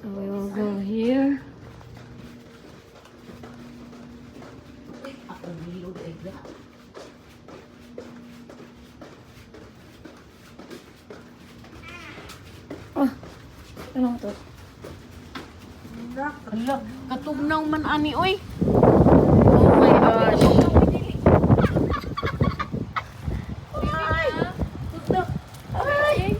So we will go here. Oh, ano to? Hala, katugnaw man ani oy. Oh my gosh. Ay! Tutok. Ay!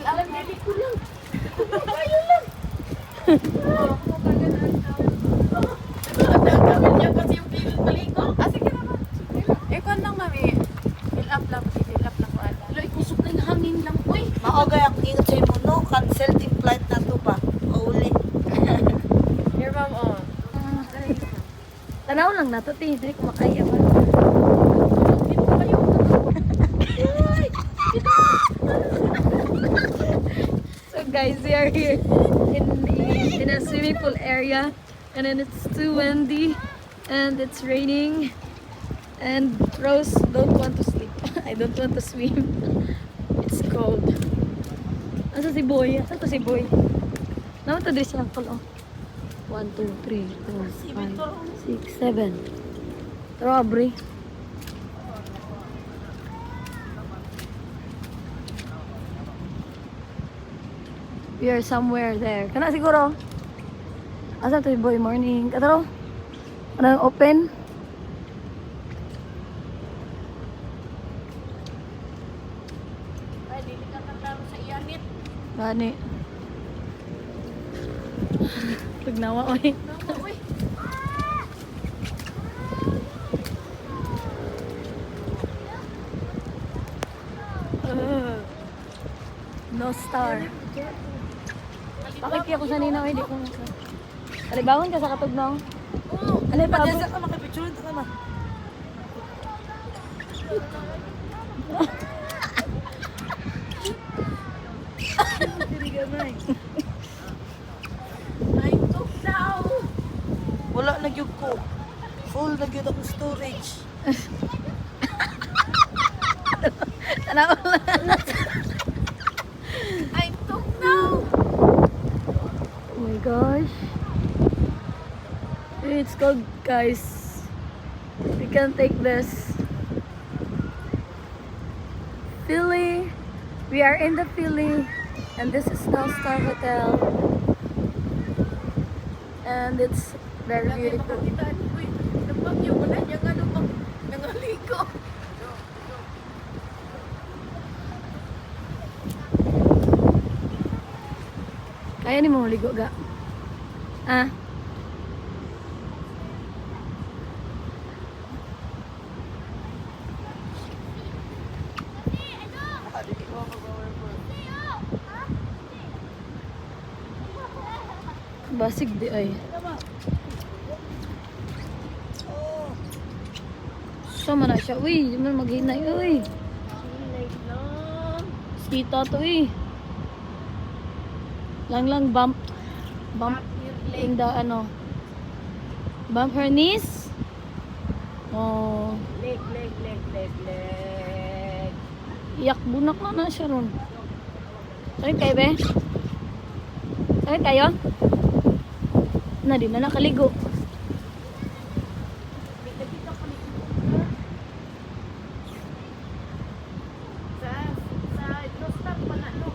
Alam dili ko lang. Ayo lang. Niya kasi yung pilit maliko. Ah, sige naman. Eh, kung lang, mami. Fill up lang ko ata. Loy, kusog na yung hangin lang, uy. Maogay ang ingat sa imo no, cancel ting flight na to ba? Mauli. Here, ma'am, oh. Tanaw lang na to, ti. Hindi ko makaya ba? Dito kayo. Uy! So guys, we are here in a swimming pool area, and then it's too windy, and it's raining, and Rose don't want to sleep. I don't want to swim. It's cold. Asa si Boy? Asa to si Boy? Naman to din siya oh. 1, 2, 3, 4, 5, 6, 7. Robbery. We are somewhere there. Kana siguro. Asa to si Boy? Morning. Kataro? Anong open? Ay, dili ka kataro sa iyanit. Gani. Pagnawa, oy. Nawa, uy. No star. Bakit kaya ko sa ninaw? Hindi ko nasa. Alibangon ka sa katugnaw. Oo. Ano pa? Pagkasa ka makapicture ta ka na. Ay, tugnaw. Wala na gyud ko. Full na gyud ang storage. Tanaw lang. Ay, tugnaw. Oh my gosh. It's cold, guys. We can take this. Philly. We are in the Philly. And this is No Star Hotel. And it's very beautiful. Makakitaan, uy. Nagpagyo mo na niya nga nung nangaliko. Kaya ni mo ligo ga? Ah? Basig di ay. Sama na siya. Uy, di man maghinay. Uy, Silay lang. kita to eh. Lang bump. Bump in the ano. Bump her knees. Oh. Leg. Iyak bunak na siya ron. Sakit kayo be? Sakit kayo? Na di na nakaligo. Sa Nostar pa na, no?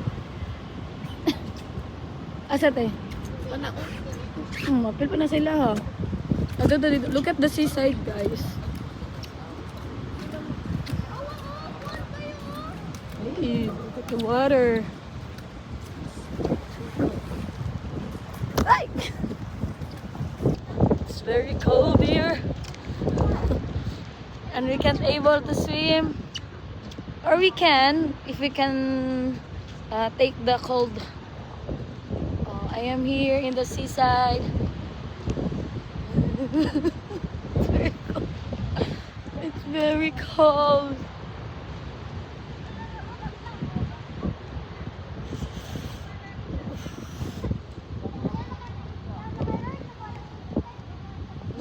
Asa te? Pana, Mapil pa na sila ha. Dito. Look at the seaside guys. Hey, look at the water. Ay! It's very cold here. And we can't able to swim. Or we can, if we can take the cold. I am here in the seaside. It's very cold.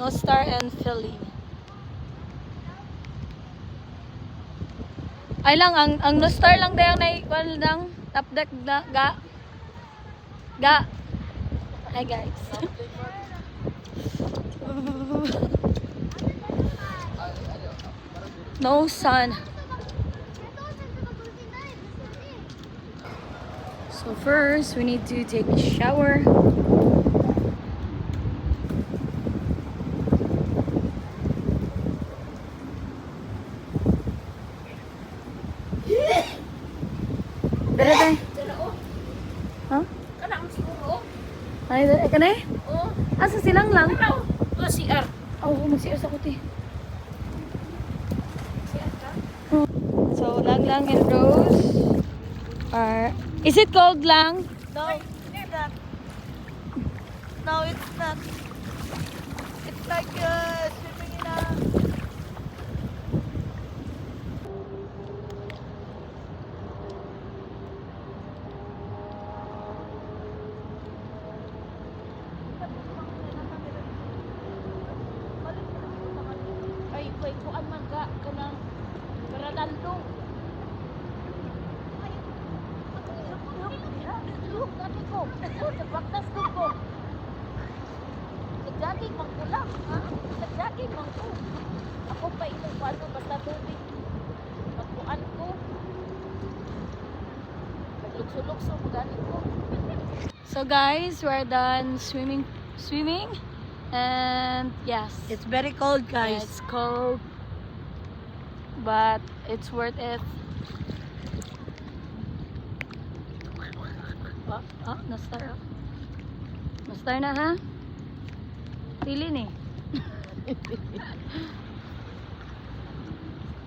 Nostar and Philly. Ay lang, ang no star lang tayo na ikuan lang. Top deck na, ga. Hi guys. No sun. So first, we need to take a shower. Dere tayo. Ha? Kana mo siguro. Ay, ka na eh? Oh, Asa silang lang? ano? Oh, CR. Oo, mag-CR sa kuti. So, Lang and Rose are... Is it cold, Lang? No, it's not. No, it's not. It's like swimming in a... Ay, wait, kuan man ka kanang Paradandong. Look, dati ko. Nagpraktas ko. Nag-jogging man ko lang, ha? Nag-jogging man ko. Ako pa ilang paano basta tubig. Pagkuan ko. Naglukso-lukso, magaling ko. So guys, we're done swimming. And yes, It's very cold, guys. it's cold. But it's worth it. Na-star. Na-star na ha? Pili ni.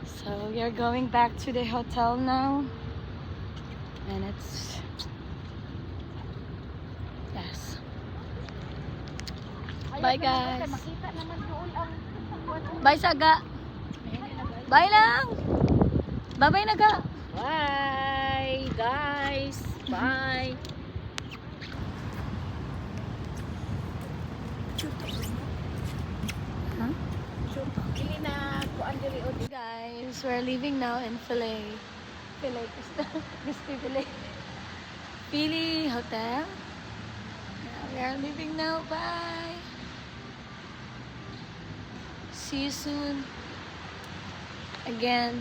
So we are going back to the hotel now. And it's... Yes. Bye, guys. Makita naman doon ang Bye, Saga. Bye lang. Bye-bye na ka. Bye, guys. Bye. Huh? Dili na kuan diri o di. Guys, we're leaving now in Philae. Philae Hotel. Yeah, we are leaving now. Bye. See you soon. Again.